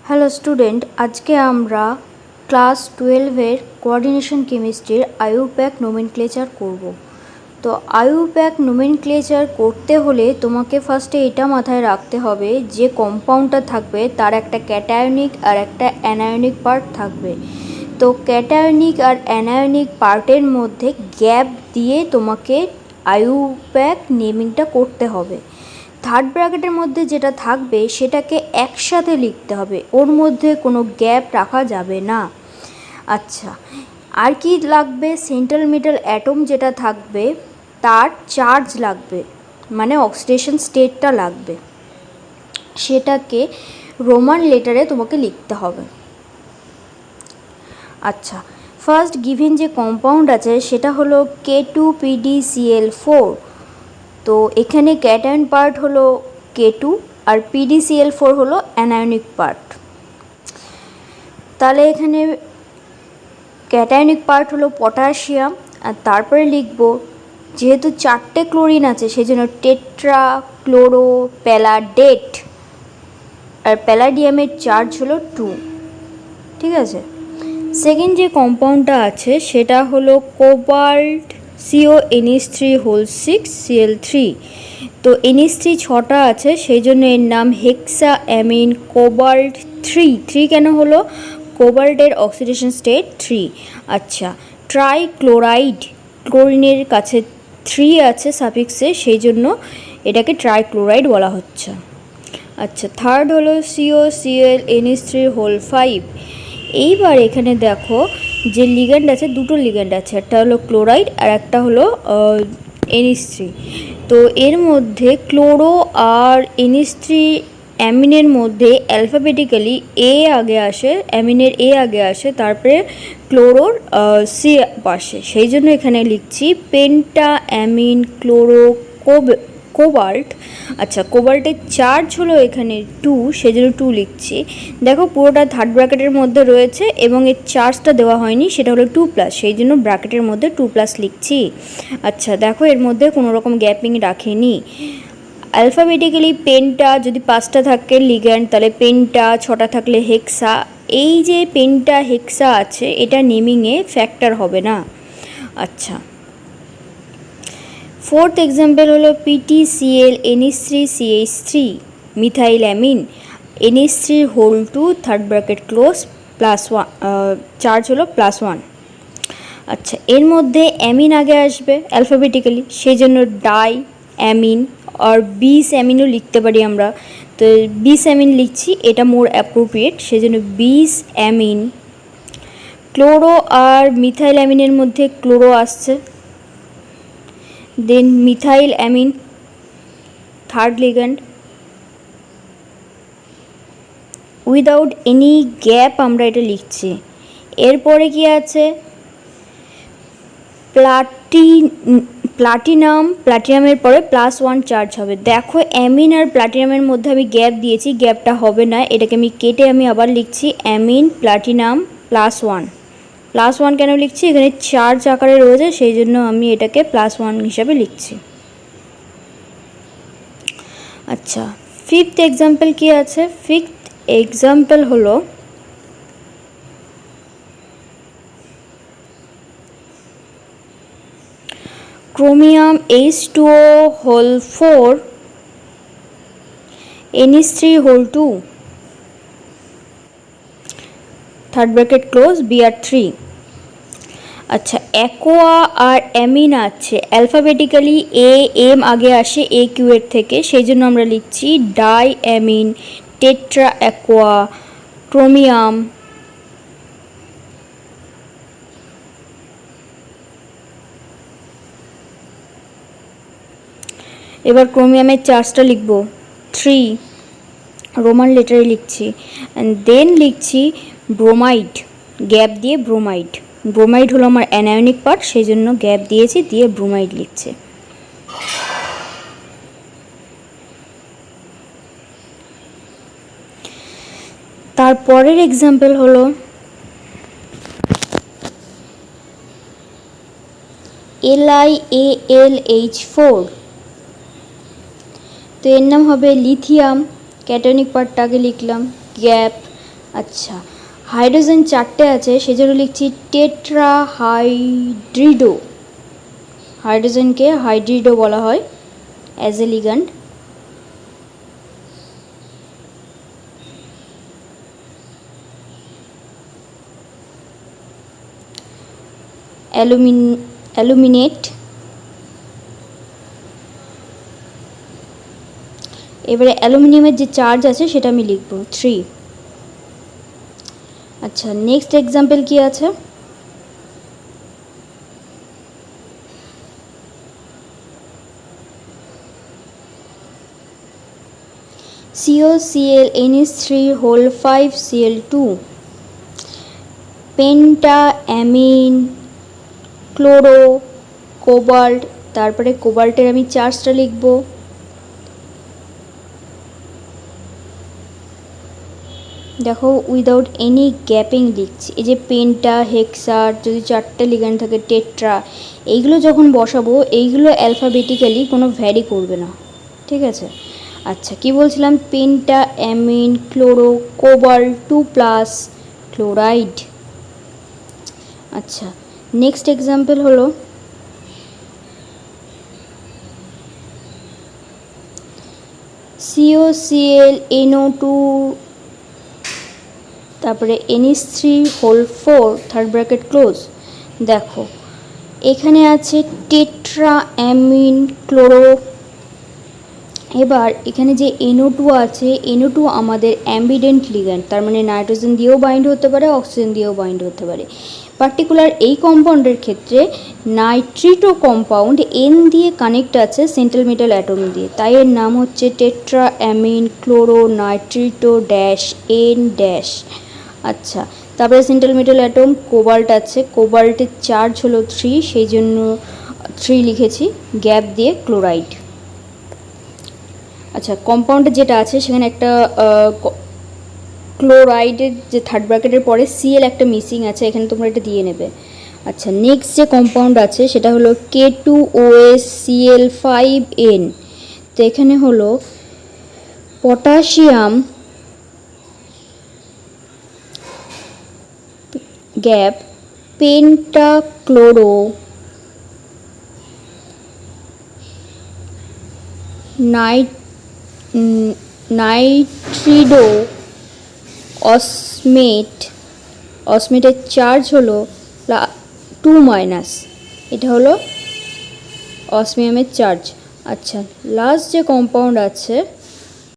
Hello student, আজকে আমরা class 12-এর coordination কেমিস্ট্রির আইইউপ্যাক নোমেনক্লেচার করব। তো আইইউপ্যাক নোমেনক্লেচার করতে হলে তোমাকে ফার্স্টে এটা মাথায় রাখতে হবে যে কম্পাউন্ডটা থাকবে তার একটা ক্যাটায়নিক আর একটা অ্যানায়নিক পার্ট থাকবে। তো ক্যাটায়নিক আর অ্যানায়নিক পার্টের মধ্যে গ্যাপ দিয়ে তোমাকে আইইউপ্যাক নেমিংটা করতে হবে। থার্ড ব্র্যাকেটের মধ্যে যেটা থাকবে সেটাকে একসাথে লিখতে হবে, ওর মধ্যে কোনো গ্যাপ রাখা যাবে না। আচ্ছা, আর কি লাগবে? সেন্ট্রাল মেটাল অ্যাটম যেটা থাকবে তার চার্জ লাগবে, মানে অক্সিডেশন স্টেটটা লাগবে, সেটাকে রোমান লেটারে তোমাকে লিখতে হবে। আচ্ছা, ফার্স্ট গিভেন যে কম্পাউন্ড আছে সেটা হলো K2PdCl4। তো এখানে ক্যাটায়ন পার্ট হলো K2 আর PdCl4 হলো অ্যানায়নিক পার্ট। তাহলে এখানে ক্যাটায়নিক পার্ট হলো পটাশিয়াম, আর তারপরে লিখব যেহেতু 4টে ক্লোরিন আছে সেই জন্য টেট্রা ক্লোরো প্যালাডেট, আর প্যালাডিয়ামের চার্জ হলো 2। ঠিক আছে। সেকেন্ড যে কম্পাউন্ডটা আছে সেটা হলো কোবাল্ট CONH3(6)Cl3। তো NH3 6টা আছে সেই জন্য এর নাম হেক্সা অ্যামিন কোবাল্ট 3। কেন হলো? কোবাল্টের অক্সিডেশন স্টেট 3। আচ্ছা, ট্রাইক্লোরাইড, ক্লোরিনের কাছে 3 আছে সাফিক্সে, সেই জন্য এটাকে ট্রাইক্লোরাইড বলা হচ্ছে। আচ্ছা, থার্ড হলো COClNH3(5). এইবার এখানে দেখো যে লিগ্যান্ড আছে, দুটো লিগ্যান্ড আছে, একটা হলো ক্লোরাইড আর একটা হলো NH3। তো এর মধ্যে ক্লোরো আর NH3 অ্যামিনের মধ্যে অ্যালফাবেটিক্যালি এ আগে আসে, অ্যামিনের এ আগে আসে, তারপরে ক্লোরোর সি আসে, সেই জন্য এখানে লিখছি পেন্টা অ্যামিন ক্লোরো কোবাল্ট। আচ্ছা, কোবাল্টের চার্জ হলো এখানে 2, সেজন্য 2 লিখছি। দেখো পুরোটা থার্ড ব্র্যাকেটের মধ্যে রয়েছে এবং এর চার্জটা দেওয়া হয়নি, সেটা হলো 2+, সেই জন্য ব্র্যাকেটের মধ্যে 2+ লিখছি। আচ্ছা, দেখো এর মধ্যে কোনো রকম গ্যাপিং রাখেনি। অ্যালফাবেটিক্যালি পেন্টা যদি 5টা থাকে লিগ্যান্ড তাহলে পেন্টা, 6টা থাকলে হেক্সা। এই যে পেন্টা হেক্সা আছে এটা নেমিংয়ে ফ্যাক্টর হবে না। আচ্ছা, ফোর্থ এক্সাম্পল হলো PTClNH3CH3 methyl amine NH3(2) third bracket close +1, charge হলো +1। আচ্ছা, এর মধ্যে অ্যামিন আগে আসবে অ্যালফাবেটিক্যালি, সেই জন্য ডাই অ্যামিন আর বিস অ্যামিনও লিখতে পারি আমরা। তো বিস অ্যামিন লিখছি, এটা মোর অ্যাপ্রোপ্রিয়েট, সেই জন্য বিস অ্যামিন। ক্লোরো আর মিথাইল অ্যামিনের মধ্যে ক্লোরো আসছে, then methyl amine third ligand, without any gap আমরা এটা লিখছি। এরপরে কি আছে? প্লাটিনামের পরে +1 চার্জ হবে। দেখো অ্যামিন আর প্লাটিনামের মধ্যে আমি গ্যাপ দিয়েছি, গ্যাপটা হবে না, এটাকে আমি কেটে আমি আবার লিখছি অ্যামিন প্লাটিনাম +1 কেন লিখছি? এখানে চার্জ আকারে রয়েছে সেই জন্য আমি এটাকে +1 হিসাবে লিখছি। আচ্ছা, ফিফথ এক্সাম্পল কি আছে? ফিফথ এক্সাম্পল হলো chromium H2O(4) NH3(2) third bracket close Br3। আচ্ছা, অ্যাকোয়া আর অ্যামিন আছে অ্যালফাবেটিক্যালি AM আগে আসে AQ এর থেকে, সেই জন্য আমরা লিখছি die amine tetra aqua chromium. এবার ক্রোমিয়ামের চার্জটা লিখব 3, রোমান লেটারে লিখছি, অ্যান্ড দেন লিখছি ব্রোমাইড, গ্যাপ দিয়ে ব্রোমাইড। ব্রোমাইড হলো আমার অ্যানায়নিক পার্ট, সেই জন্য গ্যাপ দিয়েছি, দিয়ে ব্রোমাইড লিখছে। তারপরের এক্সাম্পল হলো LiAlH4। তো এর নাম হবে লিথিয়াম, ক্যাটায়নিক পার্টটা আগে লিখলাম, গ্যাপ, আচ্ছা, হাইড্রোজেন 4টে আছে, সেজন্য লিখছি টেট্রাহাইড্রিডো। হাইড্রোজেনকে হাইড্রিডো বলা হয় অ্যাজ এ লিগ্যান্ড। অ্যালুমিনেট। এবারে অ্যালুমিনিয়ামের যে চার্জ আছে সেটা আমি লিখব 3। আচ্ছা, নেক্সট এক্সাম্পল কি আছে? COCl NH3 whole 5Cl2, penta amine chloro cobalt. তারপরে কোবাল্টের আমি চার্জটা লিখব। দেখো উইদাউট এনি গ্যাপিং লিখছি। এই যে পেন্টা, হেক্সার, যদি 4টে লিগ্যান্ড থাকে টেট্রা, এইগুলো যখন বসাবো এইগুলো অ্যালফাবেটিক্যালি কোনো ভ্যারি করবে না, ঠিক আছে? আচ্ছা, কি বলছিলাম? Penta amine chloro cobalt 2+ chloride. আচ্ছা, নেক্সট এক্সাম্পল হলো COCl NO2, তারপরে NH3 whole 4 third bracket close. দেখো এখানে আছে টেট্রা অ্যামিন ক্লোরো। এবার এখানে যে NO2 আছে, NO2 আমাদের অ্যাম্বিডেন্ট লিগ্যান্ড, তার মানে নাইট্রোজেন দিয়েও বাইন্ড হতে পারে, অক্সিজেন দিয়েও বাইন্ড হতে পারে। পার্টিকুলার এই কম্পাউন্ডের ক্ষেত্রে নাইট্রিটো কম্পাউন্ড N দিয়ে কানেক্ট আছে সেন্ট্রাল মেটাল অ্যাটম দিয়ে, তাই এর নাম হচ্ছে tetra ammine chloro nitrito dash N dash. আচ্ছা, তারপরে সেন্ট্রাল মেটাল অ্যাটম কোবাল্ট আছে, কোবাল্টের চার্জ হলো 3, সেই জন্য 3 লিখেছি গ্যাপ দিয়ে ক্লোরাইড। আচ্ছা, কম্পাউন্ডে যেটা আছে সেখানে একটা ক্লোরাইডের যে থার্ড ব্র্যাকেটের পরে Cl একটা মিসিং আছে, এখানে তোমরা এটা দিয়ে নেবে। আচ্ছা, নেক্সট যে কম্পাউন্ড আছে সেটা হলো K2OSCl5N। তো এখানে হলো পটাশিয়াম গ্যাপ পেন্টাক্লোরো নাইট্রিডো অসমেটের চার্জ হলো 2-, এটা হলো অসমিয়ামের চার্জ। আচ্ছা, লাস্ট যে কম্পাউন্ড আছে